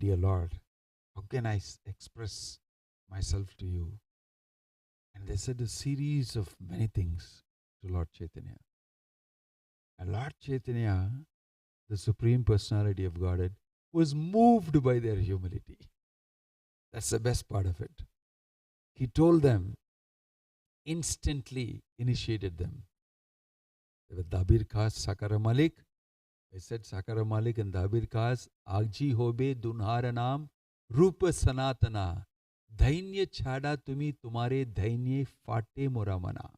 Dear Lord, how can I express myself to you? And they said a series of many things to Lord Chaitanya. And Lord Chaitanya, the Supreme Personality of Godhead, was moved by their humility. That's the best part of it. He told them, instantly initiated them. With Dabir Khas Sakara Malik, I said Sakara Malik and Dabir Khas, Agji Hobe Dunhara Naam, Rupa Sanatana, Dhainya Chada Tumi Tumare Dhainya Fate Moramana.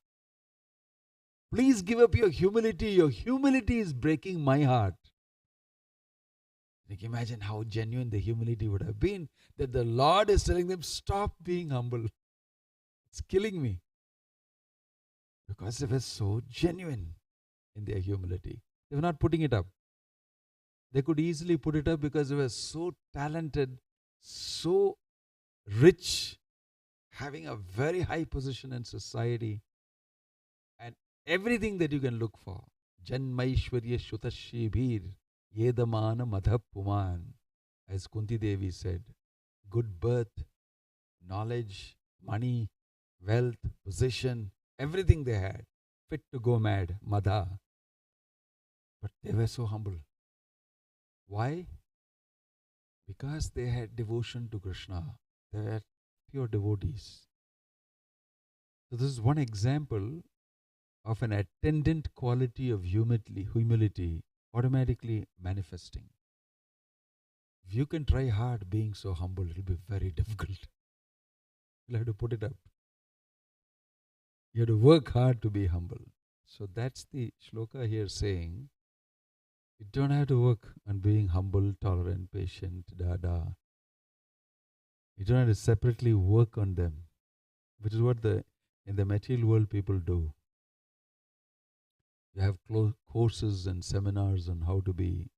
Please give up your humility. Your humility is breaking my heart. You can imagine how genuine the humility would have been, that the Lord is telling them, stop being humble. It's killing me. Because they were so genuine in their humility. They were not putting it up. They could easily put it up because they were so talented, so rich, having a very high position in society, and everything that you can look for. Janmaishwarya Shutashibhir Yedamana Madhapuman. As Kunti Devi said, good birth, knowledge, money, wealth, position, everything they had, fit to go mad, Madha. But they were so humble. Why? Because they had devotion to Krishna. They were pure devotees. So this is one example of an attendant quality of humility automatically manifesting. If you can try hard being so humble, it will be very difficult. You'll have to put it up. You have to work hard to be humble. So that's the shloka here saying, you don't have to work on being humble, tolerant, patient, dada. You don't have to separately work on them, which is what in the material world people do. You have courses and seminars on how to be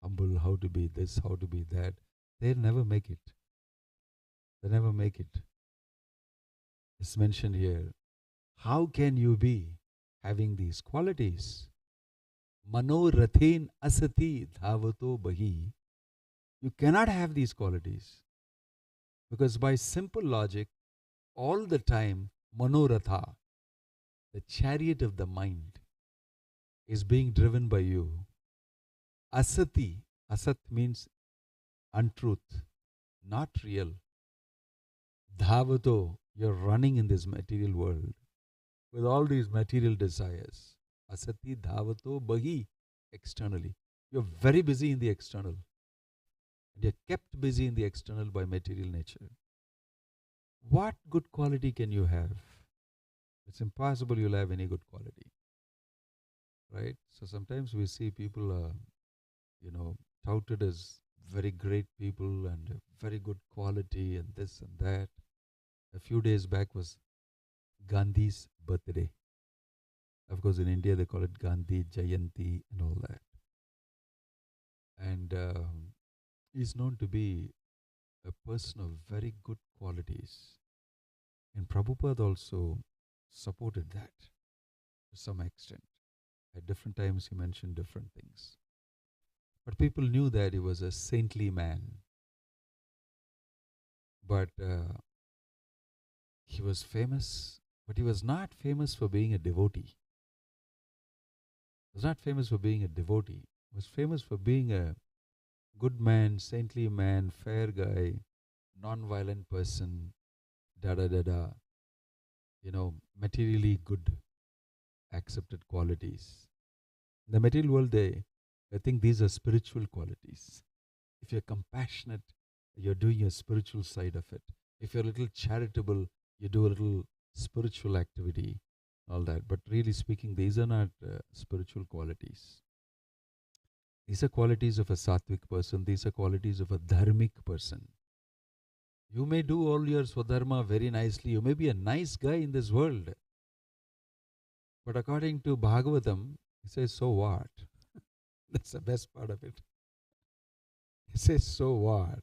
humble, how to be this, how to be that. They'll never make it. They never make it. It's mentioned here. How can you be having these qualities? Mano rathen asati dhavato bahi. You cannot have these qualities. Because by simple logic, all the time, manoratha, the chariot of the mind, is being driven by you. Asati, asat means untruth, not real. Dhavato, you're running in this material world with all these material desires. Asati dhavato bahi, externally. You're very busy in the external. And you're kept busy in the external by material nature. What good quality can you have? It's impossible you'll have any good quality. Right? So sometimes we see people, touted as very great people and very good quality and this and that. A few days back was Gandhi's birthday. Of course, in India they call it Gandhi Jayanti and all that. And he's known to be a person of very good qualities. And Prabhupada also supported that to some extent. At different times he mentioned different things. But people knew that he was a saintly man. But he was famous, but he was not famous for being a devotee. He was not famous for being a devotee. He was famous for being a good man, saintly man, fair guy, non-violent person, materially good, accepted qualities. In the material world, I think these are spiritual qualities. If you're compassionate, you're doing a spiritual side of it. If you're a little charitable, you do a little spiritual activity, all that. But really speaking, these are not spiritual qualities. These are qualities of a sattvic person. These are qualities of a dharmic person. You may do all your swadharma very nicely. You may be a nice guy in this world. But according to Bhagavatam, he says, so what? That's the best part of it. He says, so what?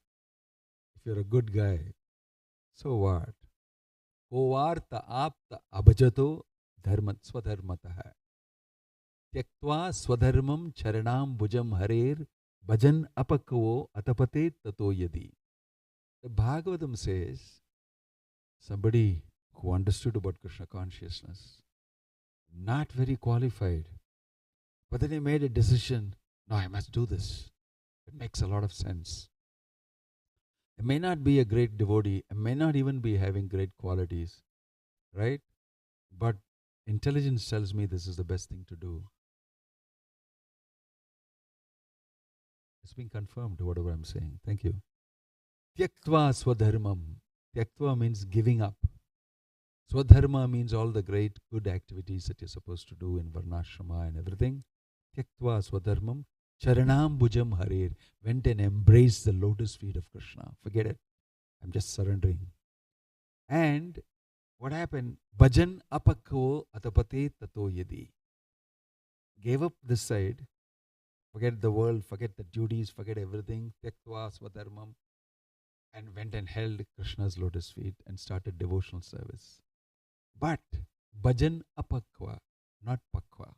If you're a good guy, so what? Kovarta apta abhajato swadharmatah. Tyaktva swadharmam charanam bhujam harer Bhajan apakavo atapate tato yadi. The Bhagavatam says somebody who understood about Krishna consciousness, not very qualified, but then he made a decision, no, I must do this. It makes a lot of sense. I may not be a great devotee, I may not even be having great qualities, right? But intelligence tells me this is the best thing to do. It's been confirmed, whatever I'm saying. Thank you. Tyaktva swadharmam. Tyaktva means giving up. Swadharma means all the great good activities that you're supposed to do in Varnashrama and everything. Tyaktva swadharmam. Charanam bhujam harir. Went and embraced the lotus feet of Krishna. Forget it. I'm just surrendering. And what happened? Bhajan apakko atapate tato yadi. Gave up this side. Forget the world, forget the duties, forget everything. Tyaktva swadharmam. And went and held Krishna's lotus feet and started devotional service. But bhajan apakva, not pakva.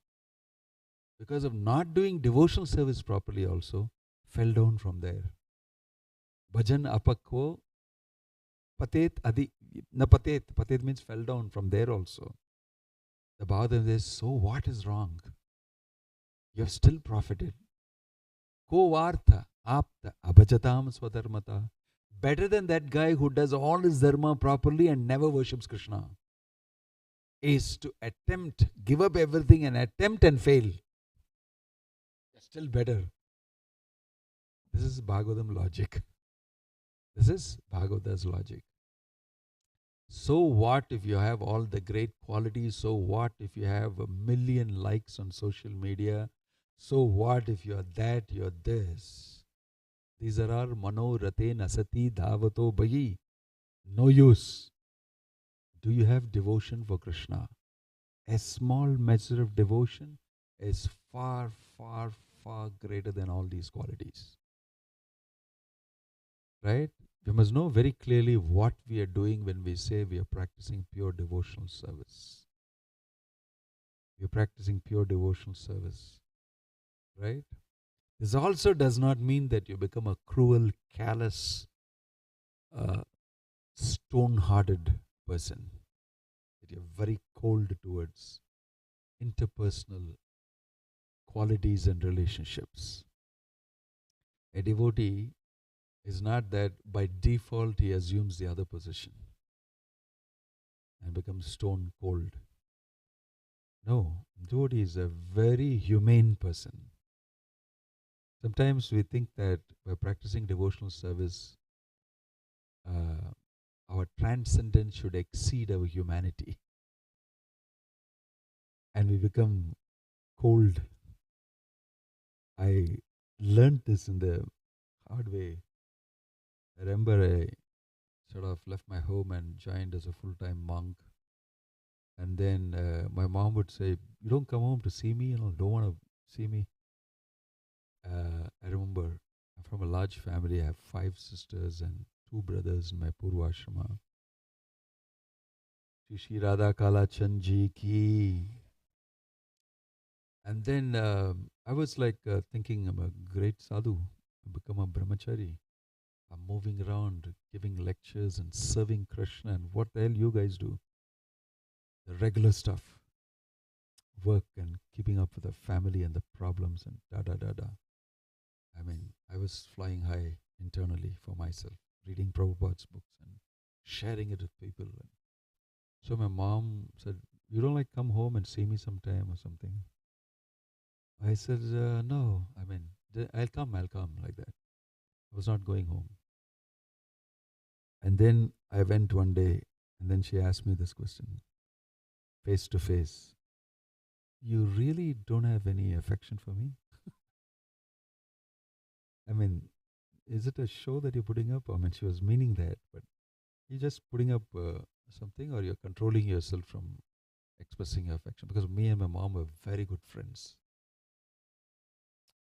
Because of not doing devotional service properly also, fell down from there. Bhajan apakvo, patet adi, na patet. Patet means fell down from there also. The Bhagavatam says, so what is wrong? You have still profited. Ko vartha apta abhajatam swadharmata. Better than that guy who does all his dharma properly and never worships Krishna is to attempt, give up everything and attempt and fail. That's still better. This is Bhagavatam logic. This is Bhagavata's logic. So what if you have all the great qualities? So what if you have 1 million likes on social media? So what if you're that, you're this? These are our mano rate nasati dhavato bhayi. No use. Do you have devotion for Krishna? A small measure of devotion is far, far, far greater than all these qualities. Right? We must know very clearly what we are doing when we say we are practicing pure devotional service. We are practicing pure devotional service. Right? This also does not mean that you become a cruel, callous, stone-hearted person. That you're very cold towards interpersonal qualities and relationships. A devotee is not that by default he assumes the other position and becomes stone cold. No, devotee is a very humane person. Sometimes we think that by practicing devotional service, our transcendence should exceed our humanity. And we become cold. I learned this in the hard way. I remember I sort of left my home and joined as a full-time monk. And then my mom would say, you don't come home to see me, don't want to see me. I remember I'm from a large family. I have 5 sisters and 2 brothers in my Purva Ashrama. Shri Radha Kala Chanji ki. And then I was like thinking I'm a great sadhu. I become a brahmachari. I'm moving around, giving lectures and serving Krishna. And what the hell you guys do? The regular stuff. Work and keeping up with the family and the problems and da-da-da-da. I mean, I was flying high internally for myself, reading Prabhupada's books and sharing it with people. And so my mom said, you don't like come home and see me sometime or something? I said, no, I mean, I'll come like that. I was not going home. And then I went one day and then she asked me this question, face to face. You really don't have any affection for me? I mean, is it a show that you're putting up? I mean, she was meaning that, but you're just putting up something, or you're controlling yourself from expressing your affection? Because me and my mom were very good friends.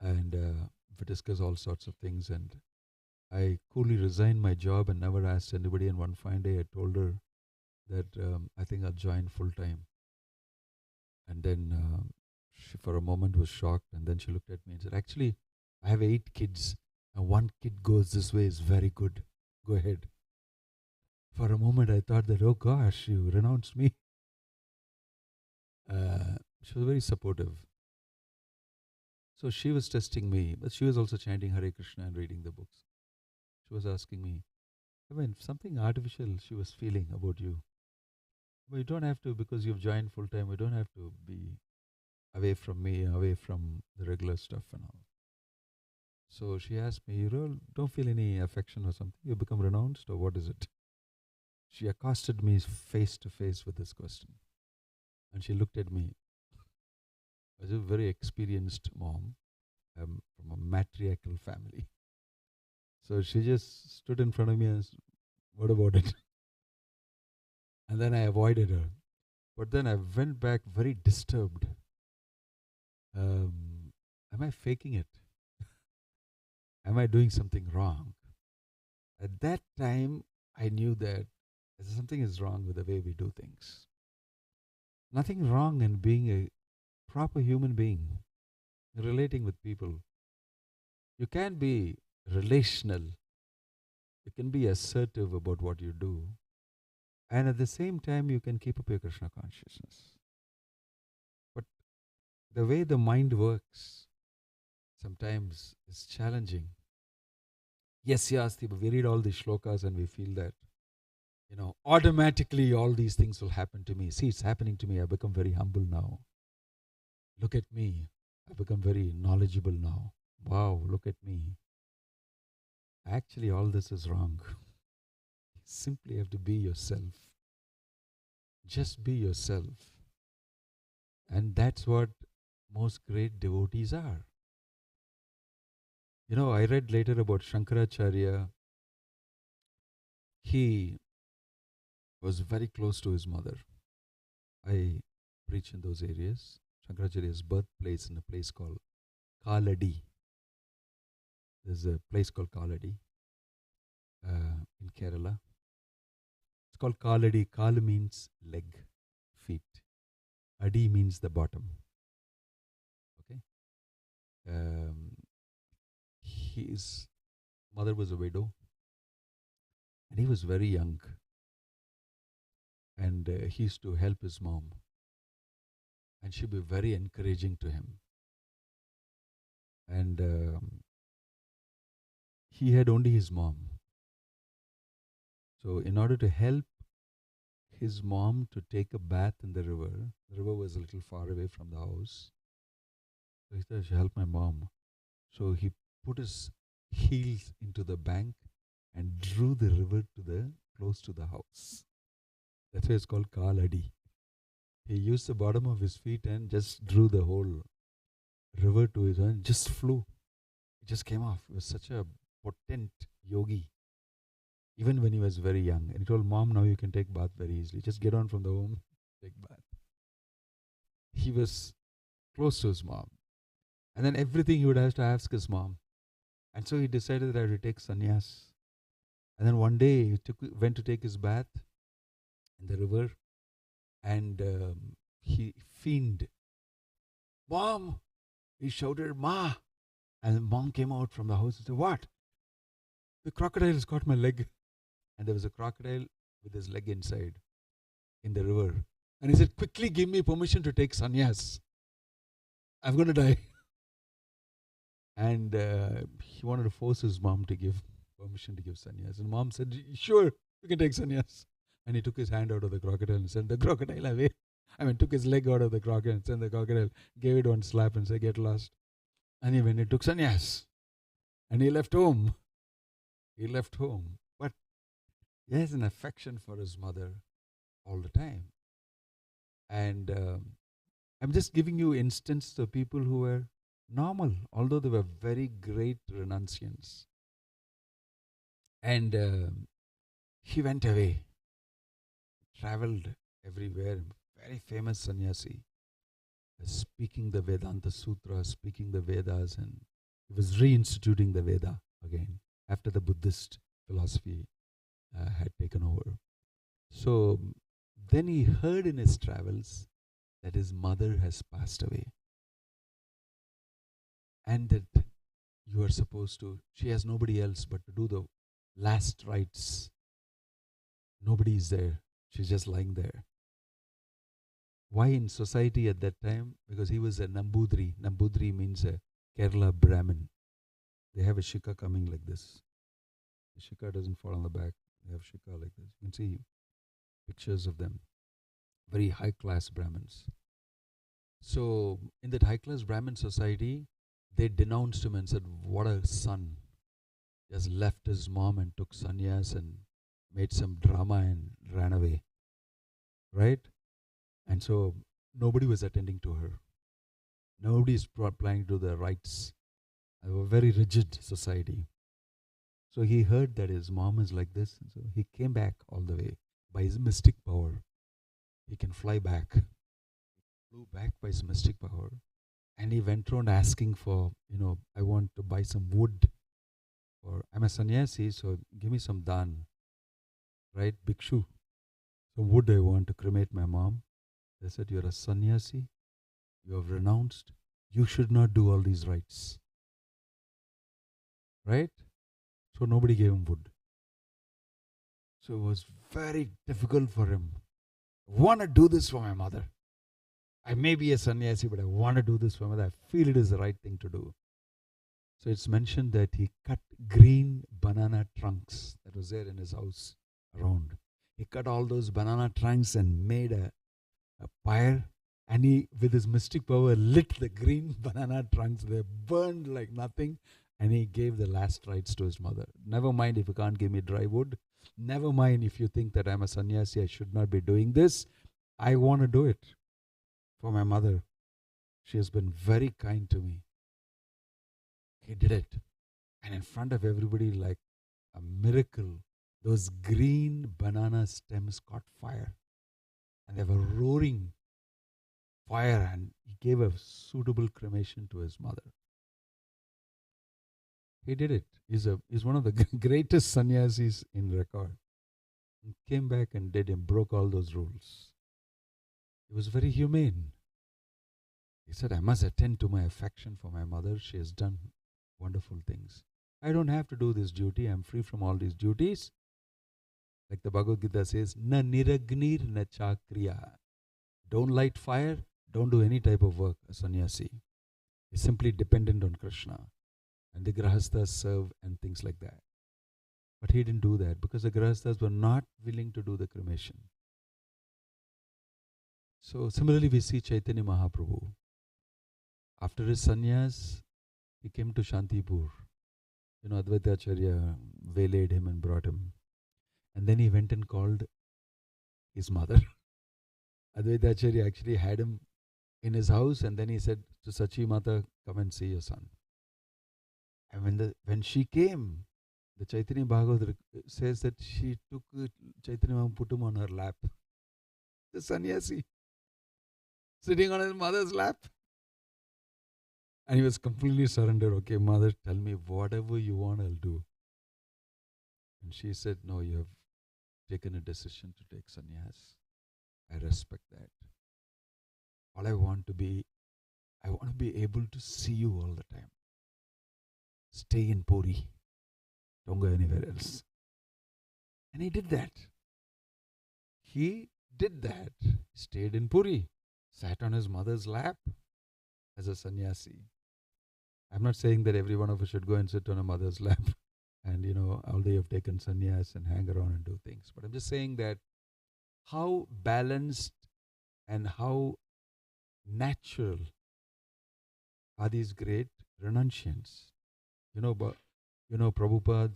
And we discussed all sorts of things, and I coolly resigned my job and never asked anybody. And one fine day I told her that I think I'll join full time. And then she for a moment was shocked, and then she looked at me and said, actually, I have 8 kids, and one kid goes this way is very good. Go ahead. For a moment, I thought that, oh gosh, you renounced me. She was very supportive. So she was testing me, but she was also chanting Hare Krishna and reading the books. She was asking me, I mean, something artificial she was feeling about you. But you don't have to, because you've joined full time, you don't have to be away from me, away from the regular stuff and all. So she asked me, you don't feel any affection or something? You become renounced or what is it? She accosted me face to face with this question. And she looked at me. I was a very experienced mom from a matriarchal family. So she just stood in front of me and said, what about it? And then I avoided her. But then I went back very disturbed. Am I faking it? Am I doing something wrong? At that time, I knew that something is wrong with the way we do things. Nothing wrong in being a proper human being, relating with people. You can be relational. You can be assertive about what you do. And at the same time, you can keep up your Krishna consciousness. But the way the mind works sometimes is challenging. Yes, we read all these shlokas and we feel that, automatically all these things will happen to me. See, it's happening to me. I've become very humble now. Look at me. I've become very knowledgeable now. Wow, look at me. Actually, all this is wrong. You simply have to be yourself. Just be yourself. And that's what most great devotees are. I read later about Shankaracharya. He was very close to his mother. I preach in those areas. Shankaracharya's birthplace in a place called Kaladi. There's a place called Kaladi in Kerala. It's called Kaladi. Kala means leg, feet. Adi means the bottom. Okay. His mother was a widow, and he was very young. And he used to help his mom, and she'd be very encouraging to him. And he had only his mom. So in order to help his mom to take a bath in the river was a little far away from the house. So he said, I should help my mom. So he put his heels into the bank and drew the river close to the house. That's why it's called Kaladi. He used the bottom of his feet and just drew the whole river to his hand, just flew. It just came off. He was such a potent yogi, even when he was very young. And he told mom, now you can take bath very easily. Just get on from the home, take bath. He was close to his mom. And then everything he would have to ask his mom. And so he decided that I would take sannyas. And then one day he went to take his bath in the river, and he fiend. Mom! He shouted, Ma! And mom came out from the house and said, what? The crocodile has got my leg. And there was a crocodile with his leg inside in the river. And he said, quickly give me permission to take sannyas. I'm going to die. And he wanted to force his mom to give permission to give sannyas. And mom said, sure, you can take sannyas. And he took his hand out of the crocodile and sent the crocodile away. Took his leg out of the crocodile and sent the crocodile, gave it one slap and said, get lost. And he went and took sannyas. And he left home. But he has an affection for his mother all the time. And I'm just giving you instance of people who were normal, although they were very great renunciants. And he went away, traveled everywhere, very famous sannyasi, speaking the Vedanta Sutra, speaking the Vedas, and he was reinstituting the Veda again after the Buddhist philosophy had taken over. So then he heard in his travels that his mother has passed away. And that you are supposed to, she has nobody else but to do the last rites. Nobody is there. She's just lying there. Why in society at that time? Because he was a Nambudri. Nambudri means a Kerala Brahmin. They have a shika coming like this. The shika doesn't fall on the back. They have shika like this. You can see pictures of them. Very high class Brahmins. So in that high class Brahmin society, they denounced him and said, what a son. He has left his mom and took sannyas and made some drama and ran away. Right? And so nobody was attending to her. Nobody is planning to do the rites. They were a very rigid society. So he heard that his mom is like this. And so he came back all the way by his mystic power. He can fly back. He flew back by his mystic power. And he went around asking for, I want to buy some wood. Or I'm a sannyasi, so give me some dan. Right? Bhikshu. Some wood I want to cremate my mom. They said, you're a sannyasi. You have renounced. You should not do all these rites. Right? So nobody gave him wood. So it was very difficult for him. I want to do this for my mother. I may be a sannyasi, but I want to do this for my mother. I feel it is the right thing to do. So it's mentioned that he cut green banana trunks that was there in his house around. He cut all those banana trunks and made a pyre, and he, with his mystic power, lit the green banana trunks. They burned like nothing, and he gave the last rites to his mother. Never mind if you can't give me dry wood. Never mind if you think that I'm a sannyasi, I should not be doing this. I want to do it for my mother. She has been very kind to me. He did it. And in front of everybody, like a miracle, those green banana stems caught fire. And they were roaring fire, and he gave a suitable cremation to his mother. He did it. He's one of the greatest sannyasis in record. He came back and did him, broke all those rules. He was very humane. He said, I must attend to my affection for my mother. She has done wonderful things. I don't have to do this duty. I'm free from all these duties. Like the Bhagavad Gita says, na niragnir na chakriya. Don't light fire. Don't do any type of work, a sannyasi. He's simply dependent on Krishna. And the grahasthas serve and things like that. But he didn't do that because the grahasthas were not willing to do the cremation. So similarly, we see Chaitanya Mahaprabhu. After his sannyas, he came to Shantipur. Advaita Acharya waylaid him and brought him. And then he went and called his mother. Advaita Acharya actually had him in his house, and then he said to Sachi Mata, come and see your son. And when she came, the Chaitanya Bhagavad says that she took Chaitanya Mahaprabhu, put him on her lap. The sannyasi, sitting on his mother's lap. And he was completely surrendered. Okay, mother, tell me whatever you want, I'll do. And she said, no, you have taken a decision to take sannyas. I respect that. All I want to be able to see you all the time. Stay in Puri. Don't go anywhere else. And he did that. He did that. Stayed in Puri. Sat on his mother's lap as a sannyasi. I'm not saying that every one of us should go and sit on a mother's lap and, all day have taken sannyas and hang around and do things. But I'm just saying that how balanced and how natural are these great renunciants. Prabhupada,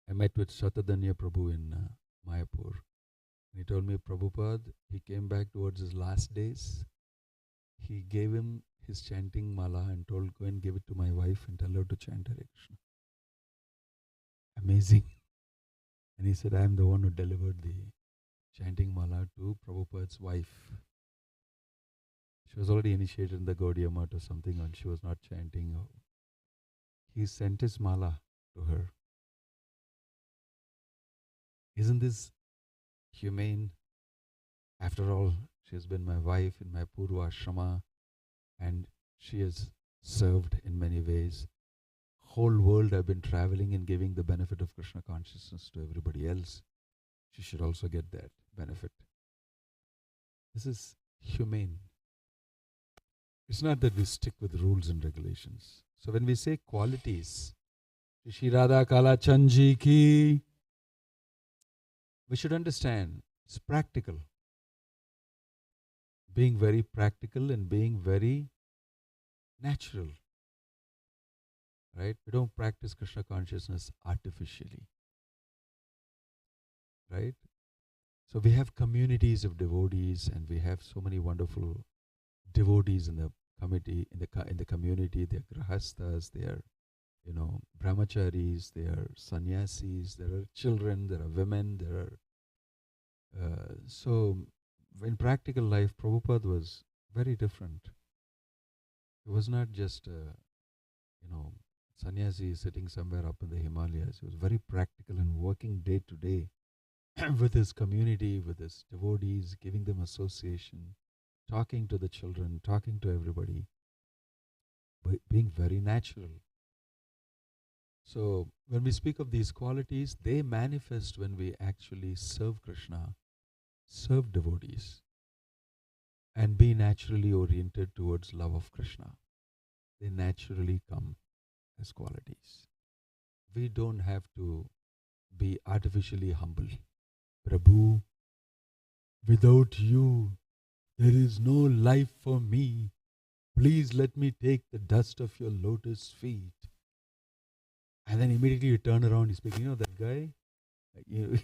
I met with Shatadanya Prabhu in Mayapur. And he told me, Prabhupada, he came back towards his last days. He gave him his chanting mala and told, go and give it to my wife and tell her to chant Hare Krishna. Amazing. And he said, I am the one who delivered the chanting mala to Prabhupada's wife. She was already initiated in the Gaudiya Math or something, and she was not chanting. He sent his mala to her. Isn't this humane? After all, she has been my wife in my Purva Ashrama, and she has served in many ways. whole world have been traveling and giving the benefit of Krishna consciousness to everybody else. She should also get that benefit. This is humane. It's not that we stick with rules and regulations. So when we say qualities, Shri Radha Kala Chanji ki, we should understand it's practical. Being very practical and being very natural. Right? We don't practice Krishna consciousness artificially. Right? So we have communities of devotees, and we have so many wonderful devotees in the committee, in the community. They are grahasthas, they are, brahmacharis, they are sannyasis, there are children, there are women, there are. So in practical life, Prabhupada was very different. He was not just sannyasi sitting somewhere up in the Himalayas. He was very practical and working day to day with his community, with his devotees, giving them association, talking to the children, talking to everybody, but being very natural. So when we speak of these qualities, they manifest when we actually serve Krishna, serve devotees, and be naturally oriented towards love of Krishna. They naturally come as qualities. We don't have to be artificially humble. Prabhu, without you, there is no life for me. Please let me take the dust of your lotus feet. And then immediately you turn around, you speak, that guy, you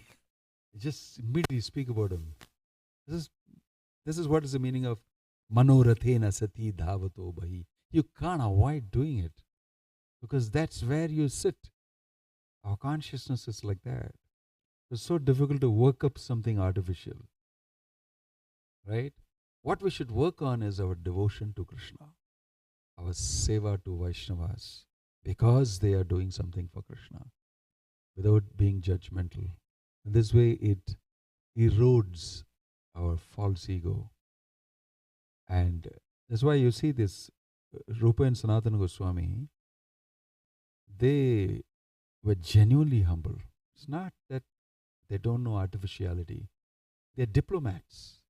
just immediately speak about him. This is what is the meaning of manorathena sati dhavato bahi. You can't avoid doing it because that's where you sit. Our consciousness is like that. It's so difficult to work up something artificial. Right? What we should work on is our devotion to Krishna, our seva to Vaishnavas, because they are doing something for Krishna, without being judgmental. And this way it erodes our false ego. And that's why you see this, Rupa and Sanatana Goswami, they were genuinely humble. It's not that they don't know artificiality. They're diplomats.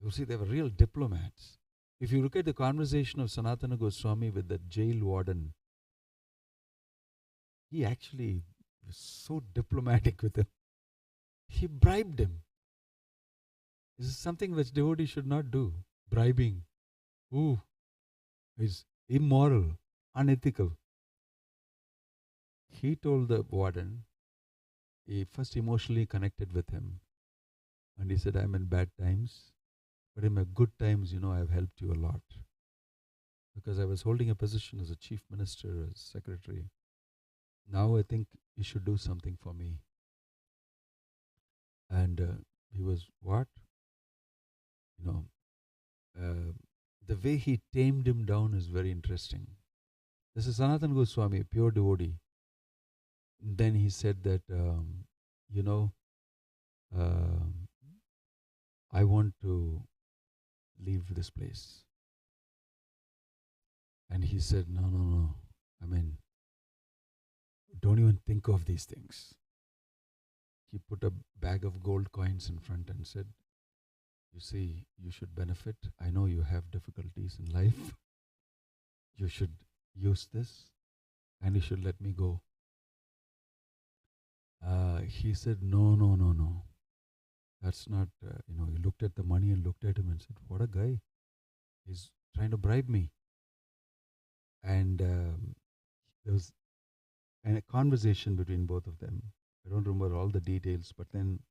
You see, they were real diplomats. If you look at the conversation of Sanatana Goswami with the jail warden, he actually was so diplomatic with him. He bribed him. This is something which devotees should not do. Bribing. Is immoral, unethical. He told the warden, he first emotionally connected with him. And he said, I'm in bad times, but in my good times, I've helped you a lot. Because I was holding a position as a chief minister, as secretary. Now I think you should do something for me. And he was, what? The way he tamed him down is very interesting. This is Sanatana Goswami, a pure devotee. Then he said that, I want to leave this place. And he said, no. Don't even think of these things. He put a bag of gold coins in front and said, you see, you should benefit. I know you have difficulties in life. You should use this and you should let me go. He said, no. That's not, he looked at the money and looked at him and said, what a guy. He's trying to bribe me. And there was a conversation between both of them. I don't remember all the details, but then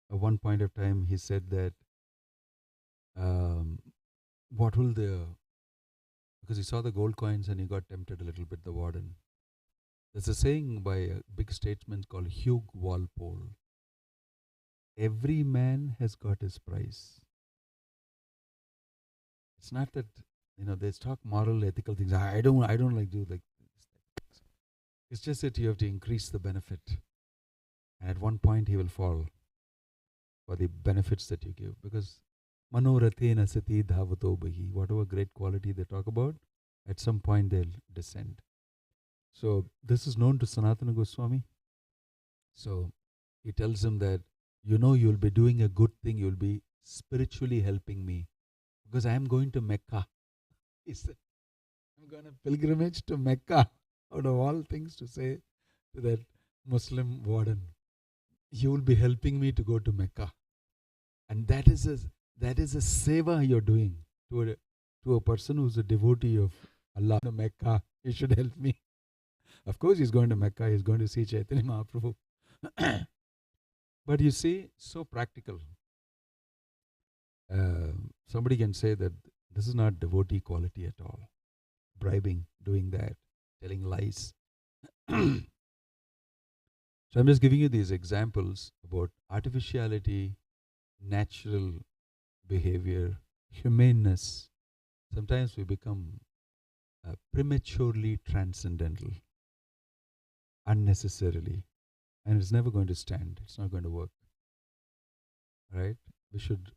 at one point of time he said that, because he saw the gold coins and he got tempted a little bit, the warden. There's a saying by a big statesman called Hugh Walpole. Every man has got his price. It's not that, they talk moral, ethical things. I don't like do like this. It's just that you have to increase the benefit. And at one point he will fall for the benefits that you give. Because manorathena sati dhavato bahi, whatever great quality they talk about, at some point they'll descend. So this is known to Sanatana Goswami. So he tells him that, you'll be doing a good thing, you'll be spiritually helping me because I am going to Mecca. He said, I'm going to pilgrimage to Mecca. Out of all things to say to that Muslim warden, you will be helping me to go to Mecca. And that is a seva you're doing to a person who's a devotee of Allah. To Mecca, he should help me. Of course, he's going to Mecca, he's going to see Chaitanya Mahaprabhu. But you see, so practical. Somebody can say that this is not devotee quality at all. Bribing, doing that, telling lies. So I'm just giving you these examples about artificiality, natural behavior, humaneness. Sometimes we become prematurely transcendental, unnecessarily, and it's never going to stand. It's not going to work. Right? We should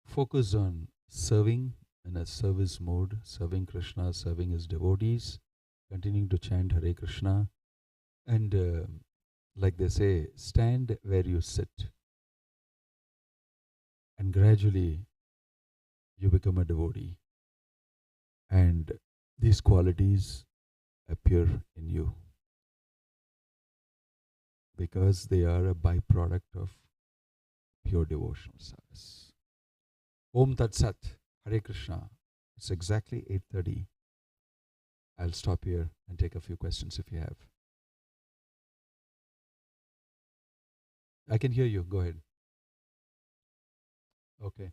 focus on serving in a service mode, serving Krishna, serving his devotees, continuing to chant Hare Krishna, and like they say, stand where you sit. And gradually you become a devotee. And these qualities appear in you because they are a byproduct of pure devotional service. Om Tat Sat, Hare Krishna. It's exactly 8:30. I'll stop here and take a few questions if you have. I can hear you. Go ahead. Okay.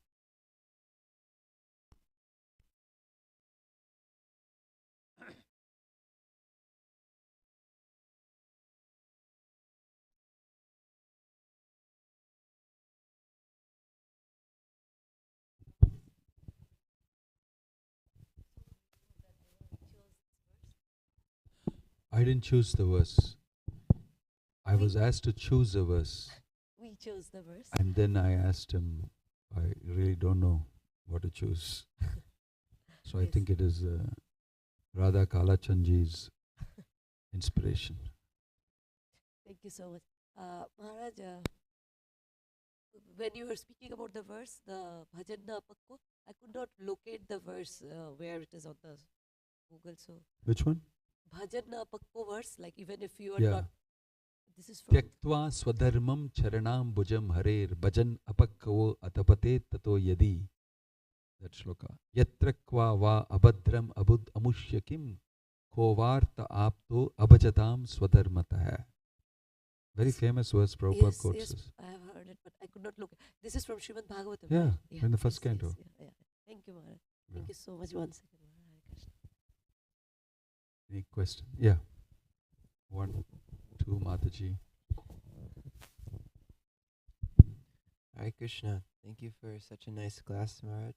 I didn't choose the verse. I was asked to choose a verse. We chose the verse. And then I asked him, I really don't know what to choose. So I Yes. think it is Radha Kalachandji's inspiration. Thank you so much. Maharaj, when you were speaking about the verse, the Bhajanna Pakko, I could not locate the verse where it is on the Google. So Which one? Bhajanna Pakko verse, like even if you are Yeah. not, this is from Tyaktva swadharmam charanam bhujam harer bhajan apakkavo atapate tato yadi. That shloka. Yatra kva va abhadram abud amushya kim kovarta apto abhajatam swadharmatah. Very famous verse Prabhupada yes, quotes yes, this. I have heard it, but I could not look. This is from Srimad Bhagavatam. Yeah, right? in the first yes, canto. Yes, yeah. Thank you, Maharaj. Thank Yeah. you so much. One second, Maharaj. Krishna. Any question? Yeah. 1, 2, Mataji. Hare Krishna. Thank you for such a nice class, Maharaj.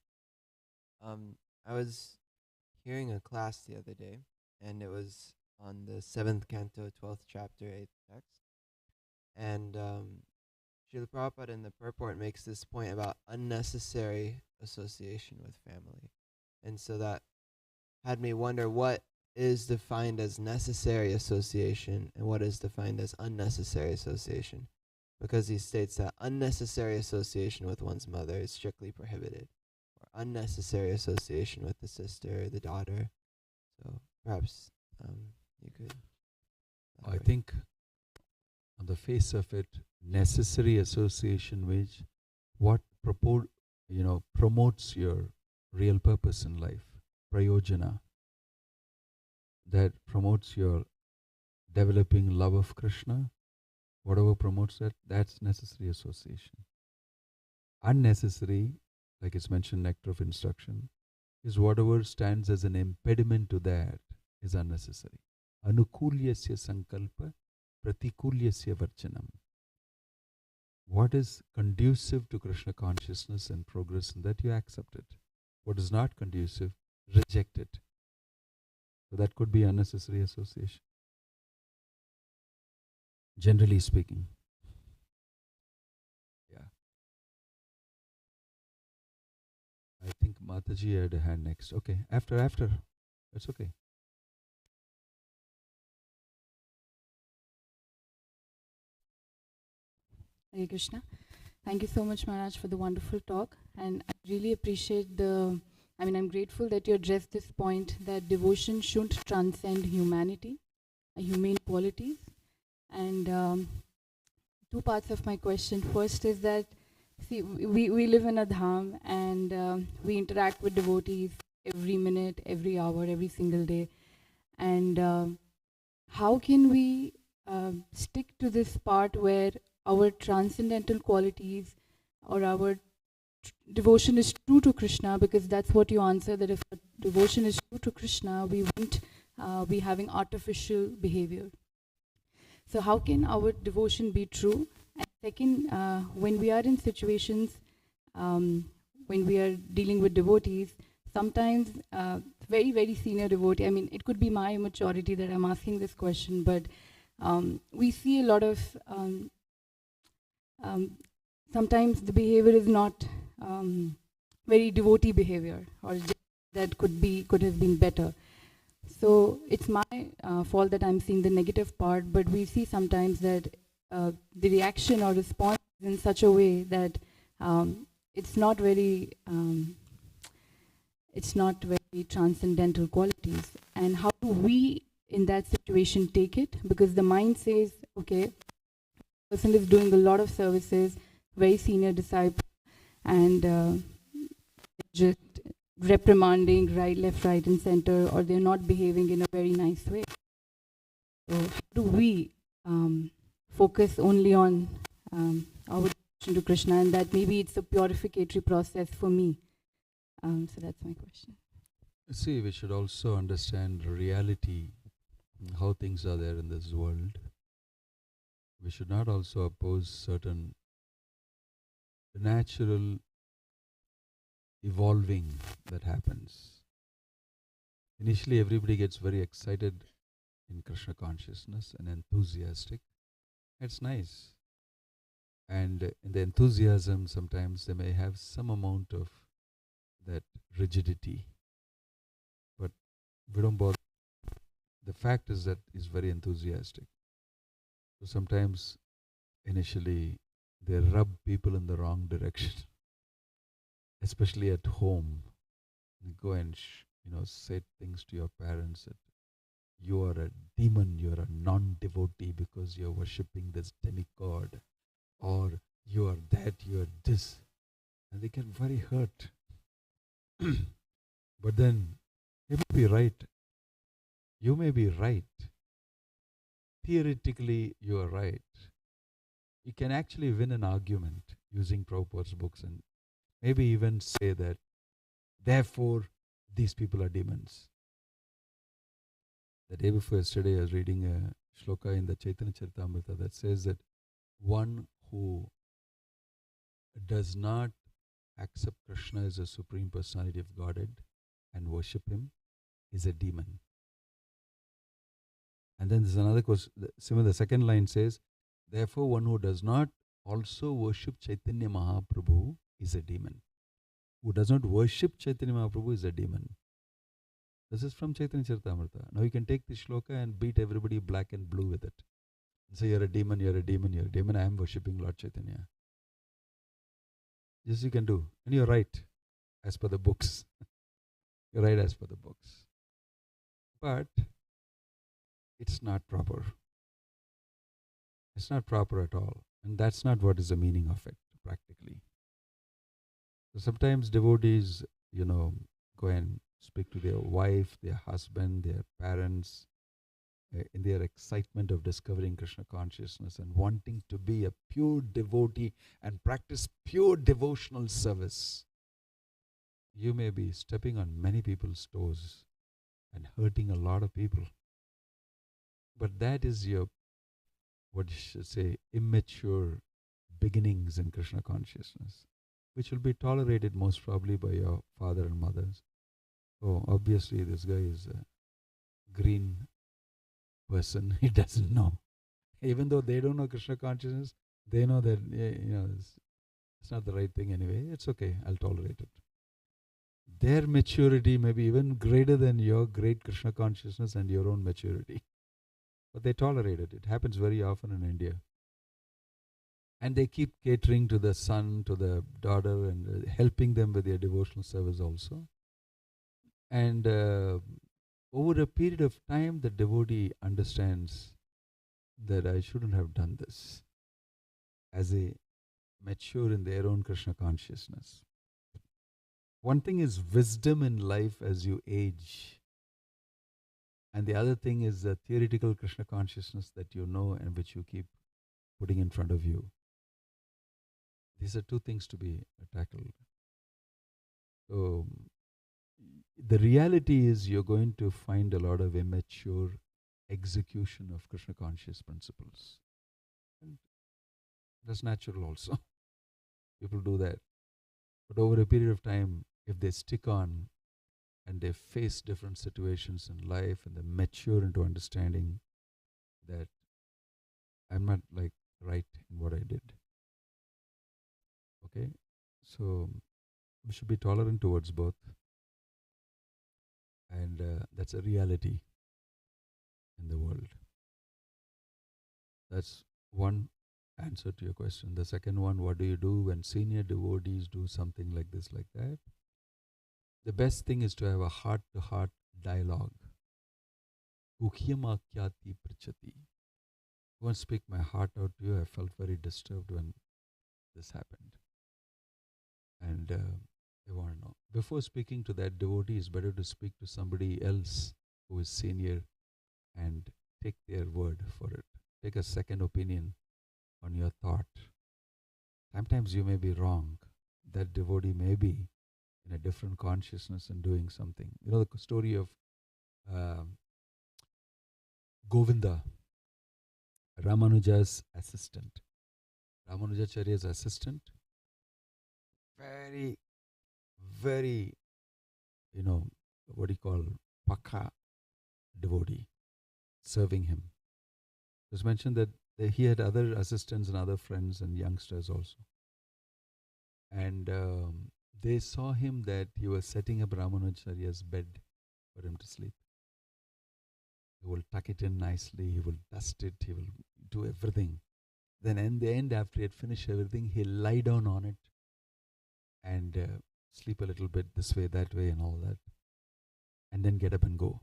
I was hearing a class the other day, and it was on the 7th canto, 12th chapter, 8th text. And Srila Prabhupada in the purport makes this point about unnecessary association with family. And so that had me wonder what is defined as necessary association and what is defined as unnecessary association. Because he states that unnecessary association with one's mother is strictly prohibited, or unnecessary association with the sister or the daughter. So perhaps you could. I think on the face of it, necessary association with what promotes your real purpose in life, prayojana, that promotes your developing love of Krishna, whatever promotes that, that's necessary association. Unnecessary, like it's mentioned, nectar of instruction, is whatever stands as an impediment to that is unnecessary. Anukulyasya sankalpa pratikulyasya varchanam. What is conducive to Krishna consciousness and progress in that, you accept it. What is not conducive, reject it. So that could be unnecessary association, generally speaking. Yeah. I think Mataji had a hand next. Okay, after. That's okay. Hare Krishna. Thank you so much, Maharaj, for the wonderful talk. And I really appreciate I'm grateful that you addressed this point that devotion shouldn't transcend humanity, humane qualities. And two parts of my question. First is that, see, we live in a dham and we interact with devotees every minute, every hour, every single day. And how can we stick to this part where our transcendental qualities or our devotion is true to Krishna, because that's what you answer, that if devotion is true to Krishna, we won't be having artificial behavior. So how can our devotion be true? And second, when we are in situations, when we are dealing with devotees, sometimes very, very senior devotee, it could be my immaturity that I'm asking this question, but we see a lot of, sometimes the behavior is not very devotee behavior, or that could have been better. So it's my fault that I'm seeing the negative part, but we see sometimes that the reaction or response is in such a way that it's not very transcendental qualities. And how do we in that situation take it? Because the mind says, okay, person is doing a lot of services, very senior disciple, and just reprimanding right, left, right, and center, or they're not behaving in a very nice way. So how do we focus only on our devotion to Krishna, and that maybe it's a purificatory process for me? So that's my question. See, we should also understand reality, how things are there in this world. We should not also oppose certain natural evolving that happens. Initially, everybody gets very excited in Krishna consciousness and enthusiastic. It's nice. And in the enthusiasm, sometimes they may have some amount of that rigidity. But we don't bother. The fact is that he's very enthusiastic. So sometimes, initially, they rub people in the wrong direction. Especially at home. You go and say things to your parents that you are a demon, you are a non-devotee because you are worshipping this demigod, or you are that, you are this, and they get very hurt. But then they may be right. You may be right. Theoretically, you are right. You can actually win an argument using Prabhupada's books and maybe even say that, therefore, these people are demons. The day before yesterday, I was reading a shloka in the Chaitanya Charitamrita that says that one who does not accept Krishna as a supreme personality of Godhead and worship him is a demon. And then there's another question, similar, the second line says, therefore one who does not also worship Chaitanya Mahaprabhu is a demon. Who does not worship Chaitanya Mahaprabhu is a demon. This is from Chaitanya Charitamrita. Now you can take this shloka and beat everybody black and blue with it. And say, you're a demon, you're a demon, you're a demon, I am worshipping Lord Chaitanya. This you can do. And you're right, as per the books. You're right as per the books. But it's not proper. It's not proper at all. And that's not what is the meaning of it, practically. So sometimes devotees, go and speak to their wife, their husband, their parents, in their excitement of discovering Krishna consciousness and wanting to be a pure devotee and practice pure devotional service. You may be stepping on many people's toes and hurting a lot of people. But that is your, what you should say, immature beginnings in Krishna consciousness, which will be tolerated most probably by your father and mothers. Oh, obviously this guy is a green person, he doesn't know. Even though they don't know Krishna consciousness, they know that it's not the right thing anyway. It's okay, I'll tolerate it. Their maturity may be even greater than your great Krishna consciousness and your own maturity. But they tolerate it. It happens very often in India. And they keep catering to the son, to the daughter, and helping them with their devotional service also. And over a period of time, the devotee understands that I shouldn't have done this, as they mature in their own Krishna consciousness. One thing is wisdom in life as you age. And the other thing is the theoretical Krishna consciousness that you know and which you keep putting in front of you. These are two things to be tackled. So the reality is you're going to find a lot of immature execution of Krishna conscious principles. And that's natural also. People do that. But over a period of time, if they stick on and they face different situations in life and they mature into understanding that I'm not like right in what I did. Okay? So we should be tolerant towards both. And that's a reality in the world. That's one answer to your question. The second one, what do you do when senior devotees do something like this, like that? The best thing is to have a heart-to-heart dialogue. Ukhyamakyati prachati. I want to speak my heart out to you. I felt very disturbed when this happened. And I want to know. Before speaking to that devotee, it's better to speak to somebody else who is senior and take their word for it. Take a second opinion on your thought. Sometimes you may be wrong. That devotee may be in a different consciousness and doing something. You know the story of Govinda, Ramanuja's assistant. Ramanujacharya's assistant, very, very, what do you call, Pakha devotee, serving him. It was mentioned that he had other assistants and other friends and youngsters also. And they saw him that he was setting up Ramanujacharya's bed for him to sleep. He will tuck it in nicely, he will dust it, he will do everything. Then in the end, after he had finished everything, he'll lie down on it and sleep a little bit this way, that way, and all that. And then get up and go.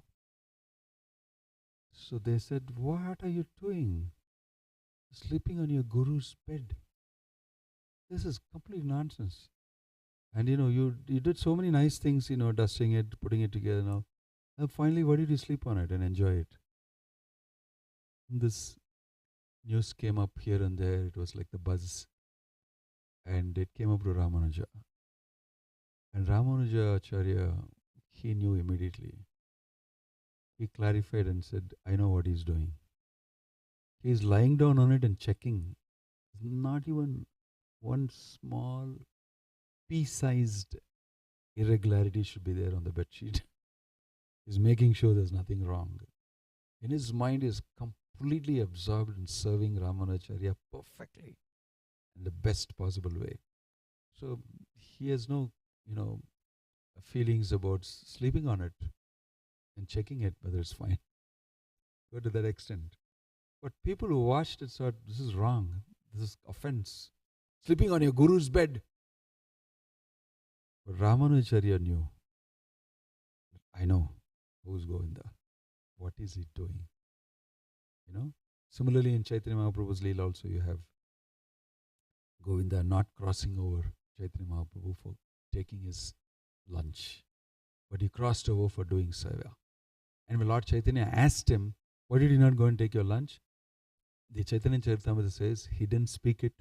So they said, what are you doing? Sleeping on your guru's bed. This is complete nonsense. And you did so many nice things, dusting it, putting it together now. And finally, why did you sleep on it and enjoy it? And this news came up here and there. It was like the buzz. And it came up to Ramanuja. And Ramanujacharya, he knew immediately. He clarified and said, I know what he's doing. He's lying down on it and checking. Not even one small pea-sized irregularity should be there on the bedsheet. He's making sure there's nothing wrong. In his mind, he is completely absorbed in serving Ramanujacharya perfectly in the best possible way. So he has no, feelings about sleeping on it and checking it whether it's fine. Go to that extent. But people who watched it thought, this is wrong. This is offense. Sleeping on your guru's bed. But Ramanujacharya knew. I know who's Govinda. What is he doing? Similarly in Chaitanya Mahaprabhu's Leela also you have Govinda not crossing over Chaitanya Mahaprabhu for taking his lunch. But he crossed over for doing seva. And when Lord Chaitanya asked him, why did you not go and take your lunch? The Chaitanya Charitamrita says, he didn't speak it,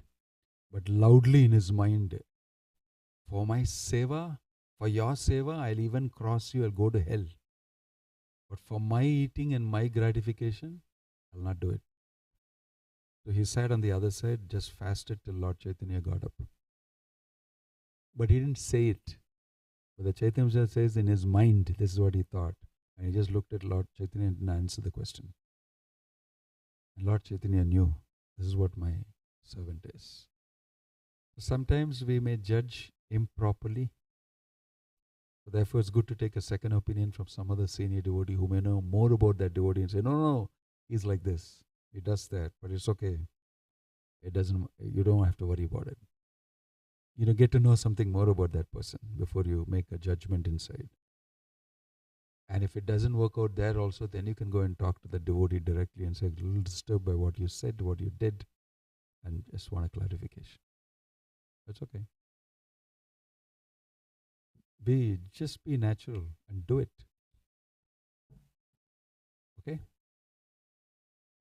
but loudly in his mind, for my seva, for your seva, I'll even cross you, I'll go to hell. But for my eating and my gratification, I'll not do it. So he sat on the other side, just fasted till Lord Chaitanya got up. But he didn't say it. But the Chaitanya says in his mind, this is what he thought. And he just looked at Lord Chaitanya and didn't answer the question. And Lord Chaitanya knew, this is what my servant is. Sometimes we may judge improperly. So therefore, it's good to take a second opinion from some other senior devotee who may know more about that devotee and say, no, he's like this. He does that, but it's okay. it doesn't, you don't have to worry about it. Get to know something more about that person before you make a judgment inside. And if it doesn't work out there also, then you can go and talk to the devotee directly and say, a little disturbed by what you said, what you did, and just want a clarification. That's okay. Just be natural and do it. Okay?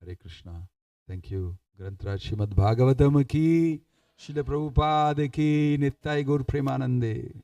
Hare Krishna. Thank you. Grantraj Srimad Bhagavatam ki, Srila Prabhupada ki, Nittai Gaur Premanande.